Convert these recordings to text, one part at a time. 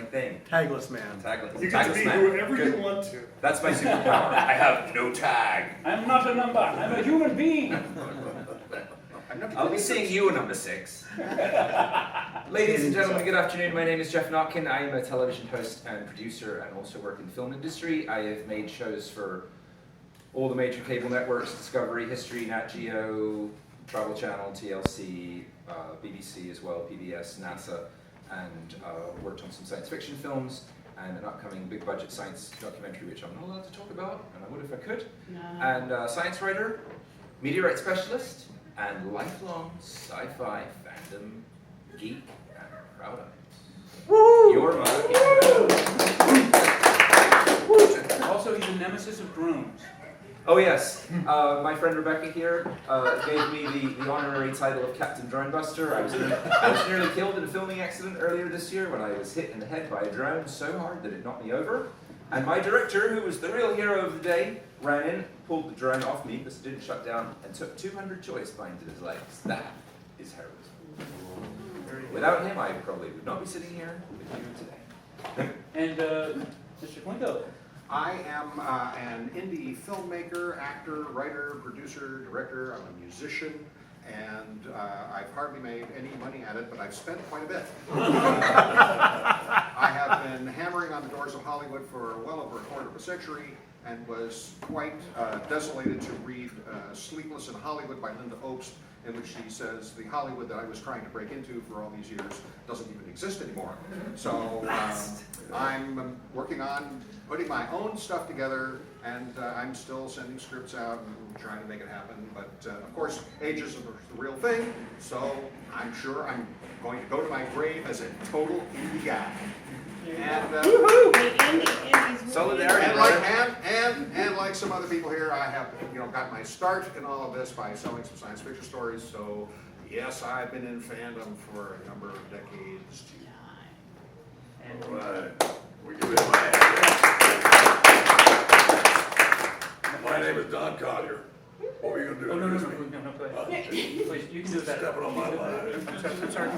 my thing. Tagless man. Tagless. You get to be whoever you want to. That's my superpower. I have no tag. I'm not a number. I'm a human being. I'll be seeing you in number 6. Ladies and gentlemen, good afternoon. My name is Jeff Notkin. I am a television host and producer and also work in the film industry. I have made shows for all the major cable networks, Discovery, History, Nat Geo, Travel Channel, TLC, BBC as well, PBS, NASA, and worked on some science fiction films and an upcoming big budget science documentary which I'm not allowed to talk about, and I would if I could. No. And science writer, meteorite specialist, and lifelong sci-fi fandom geek and proud of it. Woo! Your mother. Also, he's a nemesis of drones. Oh yes, my friend Rebecca here gave me the honorary title of Captain Dronebuster. I was nearly killed in a filming accident earlier this year when I was hit in the head by a drone so hard that it knocked me over. And my director, who was the real hero of the day, ran in, pulled the drone off me because it didn't shut down, and took 200 choice spines to his legs. That is heroism. Without him, I probably would not be sitting here with you today. And Mr. Quinto. I am an indie filmmaker, actor, writer, producer, director. I'm a musician, and I've hardly made any money at it, but I've spent quite a bit. I have been hammering on the doors of Hollywood for well over a quarter of a century, and was quite desolated to read Sleepless in Hollywood by Linda Obst, in which she says the Hollywood that I was trying to break into for all these years doesn't even exist anymore. So I'm working on putting my own stuff together, and I'm still sending scripts out and trying to make it happen. But of course, ageism is the real thing, so I'm sure I'm going to go to my grave as a total indie guy. And Solidarity, and like some other people here, I have got my start in all of this by selling some science fiction stories. So yes, I've been in fandom for a number of decades. And Right. We give it a hand. My name is Don Collier. What are you going to do? oh, no, go ahead. Please, you can do that. Stepping on my line. I'm sorry.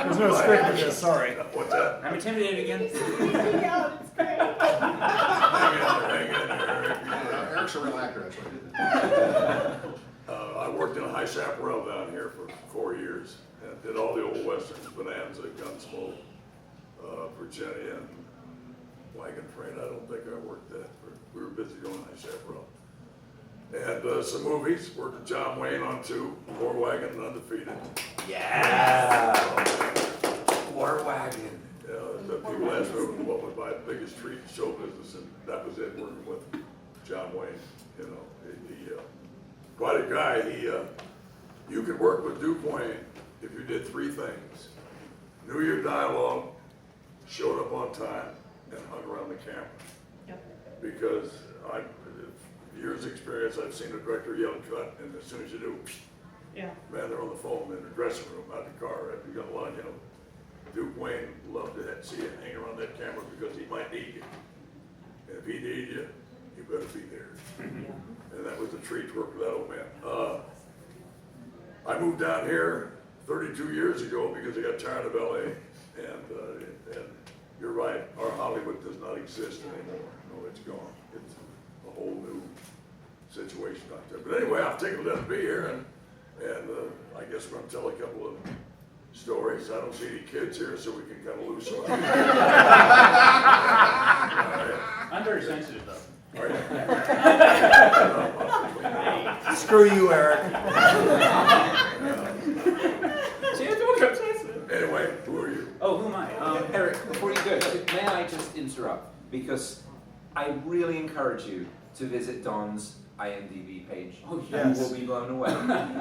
There's no script for this, sorry. What's that? I'm intimidated again. Hang in there. Eric's a real actor, actually. I worked in a high chaparral down here for 4 years and did all the old westerns, Bonanza, Gunsmoke, Virginia, and Wagon Train. I don't think I worked that. We were busy going high chaparral. And some movies. Worked with John Wayne on 2, War Wagon and Undefeated. Yeah. War Wagon. The people asked me what was my biggest treat in show business, and that was it, working with John Wayne. He quite a guy. You could work with Duke Wayne if you did 3 things: knew your dialogue, showed up on time, and hung around the camera. Yep. Because years experience, I've seen a director yell cut, and as soon as you do, Yeah. man, they're on the phone in the dressing room, out the car, after you got a line, Duke Wayne loved to see you hang around that camera because he might need you. And if he needed you, you better be there. And that was a treat to work with that old man. I moved down here 32 years ago because I got tired of LA. And you're right, our Hollywood does not exist anymore. No, it's gone. It's a whole new situation out there. But anyway, I'm tickled to be here, and I guess we're going to tell a couple of stories. I don't see any kids here, so we can kind of lose some. I'm very sensitive, though. Are you? Screw you, Eric. See, I told you I'm sensitive. Anyway, who are you? Oh, who am I? Eric, before you go, may I just interrupt? Because I really encourage you to visit Don's IMDb page. Oh, yes. You will be blown away.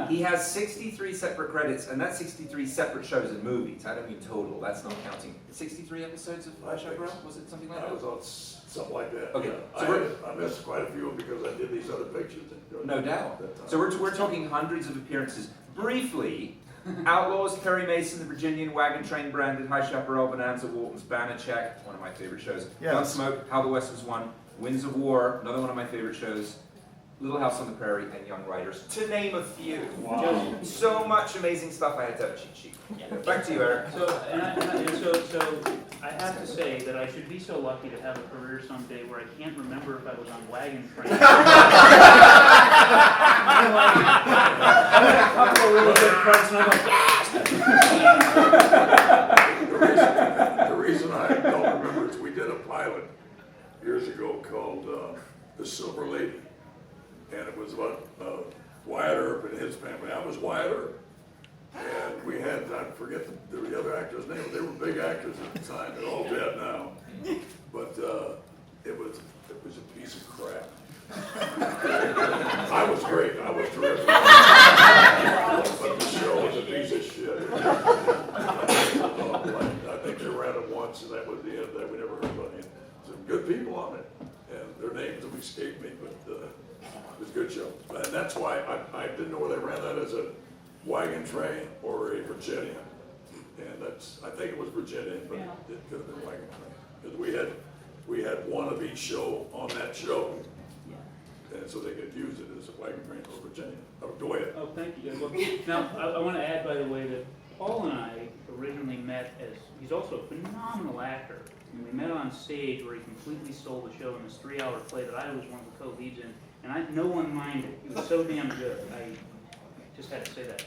He has 63 separate credits, and that's 63 separate shows and movies. I don't mean total, that's not counting. 63 episodes of High Chaparral? Was it something like I that? was on something like that. Okay, Yeah. so I missed quite a few because I did these other pictures. No doubt. So we're talking hundreds of appearances. Briefly, Outlaws, Perry Mason, the Virginian, Wagon Train branded, High Chaparral, Bonanza, Walton's Banachek, one of my favorite shows. Yes. Gunsmoke, How the West Was Won, Winds of War, another one of my favorite shows. Little House on the Prairie, and Young Riders, to name a few. Wow. So much amazing stuff. I had to have a cheat sheet. Back to you, Eric. So I have to say that I should be so lucky to have a career someday where I can't remember if I was on wagon train. I'm like, I had a couple of really good parts, and I'm like, The reason I don't remember is we did a pilot years ago called The Silver Lady. And it was about Wyatt Earp and his family. I was Wyatt Earp. And we had, I forget the other actor's name, but they were big actors at the time. They're all dead now. But it was a piece of crap. I was great. I was terrific. But the show was a piece of shit. I think they ran it once, and that was the end of that. We never heard about it. Some good people on it, and their names have escaped me, but it was a good show. And that's why I didn't know whether they ran that as a wagon train or a Virginian. And I think it was Virginian, but it could have been wagon train. Because we had one of each show on that show. And so they could use it as a wagon train or Virginian. Go ahead. oh, thank you. Well, now, I want to add, by the way, that Paul and I originally met as, he's also a phenomenal actor. And we met on stage where he completely stole the show in this 3-hour play that I was one of the co-leads in. And no one minded. He was so damn good. I just had to say that.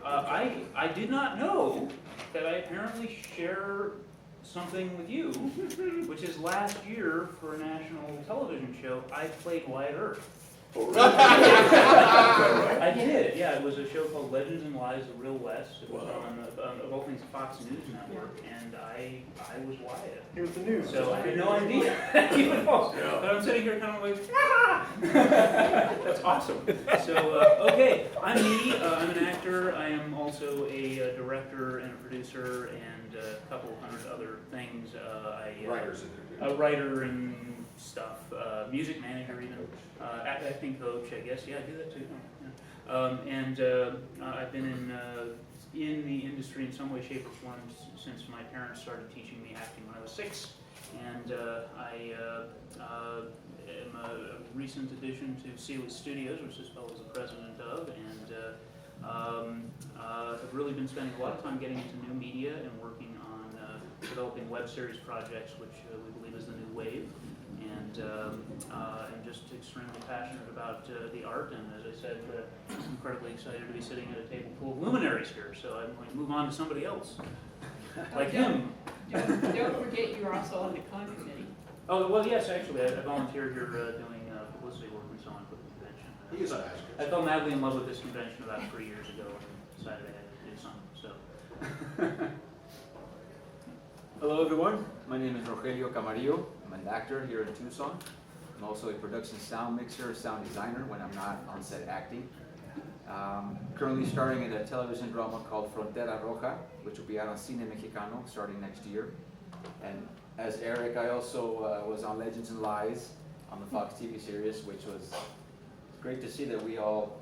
I did not know that I apparently share something with you, which is last year for a national television show, I played Wyatt Earp. Oh, really? I did, yeah. It was a show called Legends and Lies of the Real West. It was on, of all things, Fox News Network, and I was Wyatt. He was the news. So I had no idea. Even though, but I'm sitting here kind of like, ah! That's awesome. So, okay, I'm me. I'm an actor. I am also a director and a producer and a couple hundred other things. Writers in there. A writer and stuff, music manager even, acting coach, I guess. Yeah, I do that too. I've been in the industry in some way, shape, or form since my parents started teaching me acting when I was 6. And I am a recent addition to Sealy Studios, which this fellow is the president of, and have really been spending a lot of time getting into new media and working on developing web series projects, which we believe is the new wave. And I'm just extremely passionate about the art, and as I said, incredibly excited to be sitting at a table full of luminaries here. So I'm going to move on to somebody else, like him. Don't forget you're also on the con committee. Oh, well, yes, actually, I volunteered here doing publicity work and so on for the convention. He is an actor. I fell madly in love with this convention about 3 years ago and decided I had to do something. So. Hello everyone, my name is Rogelio Camarillo. I'm an actor here in Tucson. I'm also a production sound mixer, sound designer when I'm not on set acting. Currently starring in a television drama called Frontera Roja, which will be out on Cine Mexicano starting next year. And as Eric, I also was on Legends and Lies on the Fox TV series, which was great to see that we all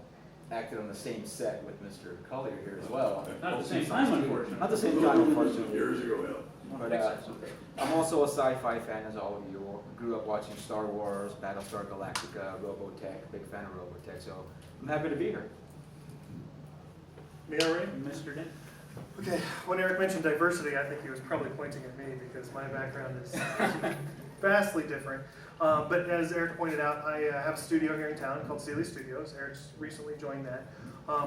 acted on the same set with Mr. Collier here as well. Not at the same time, unfortunately. Not the same time, unfortunately. Years ago, yeah. But I'm also a sci-fi fan, as all of you. Grew up watching Star Wars, Battlestar Galactica, Robotech, big fan of Robotech, so I'm happy to be here. Me already? Mr. Dent. Okay, when Eric mentioned diversity, I think he was probably pointing at me because my background is vastly different. But as Eric pointed out, I have a studio here in town called Sealy Studios. Eric's recently joined that.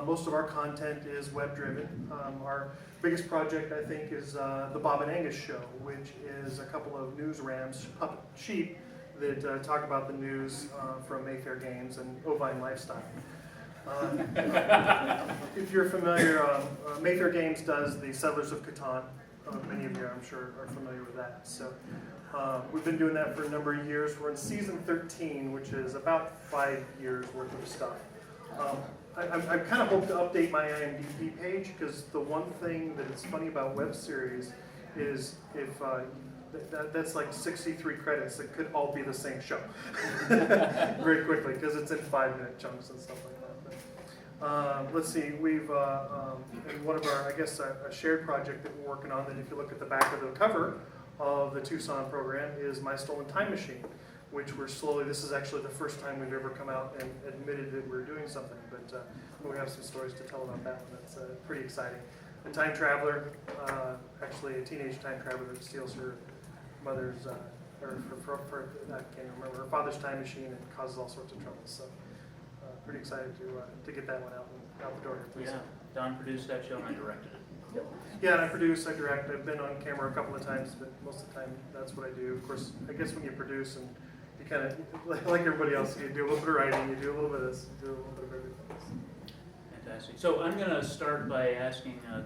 Most of our content is web-driven. Our biggest project, I think, is the Bob and Angus Show, which is a couple of news rams, puppet sheep, that talk about the news from Mayfair Games and Ovine Lifestyle. If you're familiar, Mayfair Games does the Settlers of Catan. Many of you, I'm sure, are familiar with that. So we've been doing that for a number of years. We're in season 13, which is about 5 years worth of stuff. I kind of hope to update my IMDb page, because the one thing that is funny about web series is if that's like 63 credits that could all be the same show very quickly, because it's in 5-minute chunks and stuff like that. But, let's see, we've in one of our, I guess, a shared project that we're working on, that if you look at the back of the cover of the TusCon program, is My Stolen Time Machine, which we're slowly, this is actually the first time we've ever come out and admitted that we're doing something, but we have some stories to tell about that, and that's pretty exciting. a time traveler, actually a teenage time traveler that steals her mother's, or I can't remember, her father's time machine and causes all sorts of trouble. So pretty excited to get that one out the door. Yeah, Don produced that show and I directed it. Yeah, and I produce, I direct. I've been on camera a couple of times, but most of the time that's what I do. Of course, I guess when you produce and you kind of, like everybody else, you do a little bit of writing, you do a little bit of this, you do a little bit of everything. Fantastic. So I'm going to start by asking